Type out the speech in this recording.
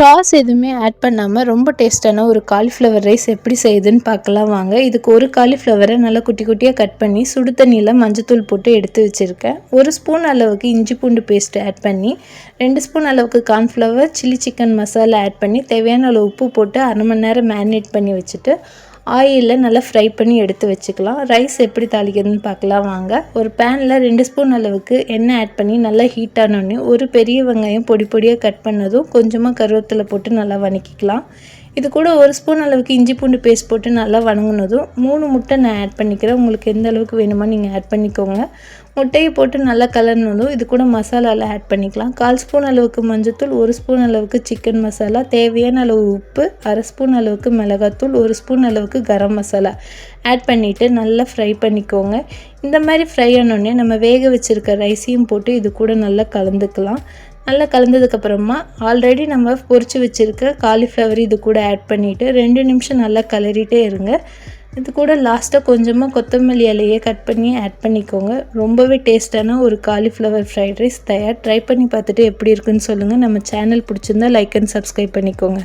Strauss எதுவுமே add பண்ணாமல் ரொம்ப டேஸ்ட்டான ஒரு காலிஃப்ளவர் ரைஸ் எப்படி செய்யுதுன்னு பார்க்கலாம் வாங்க. இதுக்கு ஒரு காலிஃப்ளவரை நல்லா குட்டி குட்டியாக கட் பண்ணி சுடு தண்ணியில் மஞ்சத்தூள் போட்டு எடுத்து வச்சுருக்கேன். 1 ஸ்பூன் அளவுக்கு இஞ்சி பூண்டு பேஸ்ட் ஆட் பண்ணி 2 ஸ்பூன் அளவுக்கு cornflour chilli chicken masala add பண்ணி தேவையான அளவு உப்பு போட்டு 1/2 மணி நேரம் மேரினேட் பண்ணி வச்சுட்டு ஆயிலில் நல்லா ஃப்ரை பண்ணி எடுத்து வச்சுக்கலாம். ரைஸ் எப்படி தாளிக்கிறதுன்னு பார்க்கலாம் வாங்க. ஒரு பேனில் 2 ஸ்பூன் அளவுக்கு எண்ணெய் ஆட் பண்ணி நல்லா ஹீட் ஆனோடனே ஒரு பெரிய வெங்காயம் பொடி பொடியாக கட் பண்ணதும் கொஞ்சமாக கருவேப்பிலை போட்டு நல்லா வதக்கிக்கலாம். இது கூட 1 ஸ்பூன் அளவுக்கு இஞ்சி பூண்டு பேஸ்ட் போட்டு நல்லா வதங்கினதும் 3 முட்டை நான் ஆட் பண்ணிக்கிறேன். உங்களுக்கு எந்த அளவுக்கு வேணுமோ நீங்கள் ஆட் பண்ணிக்கோங்க. முட்டையை போட்டு நல்லா கலர்னதும் இது கூட மசாலாலாம் ஆட் பண்ணிக்கலாம். 1/4 ஸ்பூன் அளவுக்கு மஞ்சத்தூள், 1 ஸ்பூன் அளவுக்கு சிக்கன் மசாலா, தேவையான அளவு உப்பு, 1/2 ஸ்பூன் அளவுக்கு மிளகாத்தூள், 1 ஸ்பூன் அளவுக்கு கரம் மசாலா ஆட் பண்ணிவிட்டு நல்லா ஃப்ரை பண்ணிக்கோங்க. இந்த மாதிரி ஃப்ரை ஆனோடனே நம்ம வேக வச்சுருக்க ரைஸையும் போட்டு இது கூட நல்லா கலந்துக்கலாம். நல்லா கலந்ததுக்கப்புறமா ஆல்ரெடி நம்ம பொரிச்சு வச்சுருக்க காலிஃப்ளவர் இது கூட ஆட் பண்ணிவிட்டு 2 நிமிஷம் நல்லா கிளறிட்டே இருங்க. இது கூட லாஸ்ட்டாக கொஞ்சமாக கொத்தமல்லி இலையை கட் பண்ணி ஆட் பண்ணிக்கோங்க. ரொம்பவே டேஸ்ட்டான ஒரு காலிஃப்ளவர் ஃப்ரைட் ரைஸ் தயார். ட்ரை பண்ணி பார்த்துட்டு எப்படி இருக்குன்னு சொல்லுங்கள். நம்ம சேனல் பிடிச்சிருந்தா லைக் அண்ட் சப்ஸ்கிரைப் பண்ணிக்கோங்க.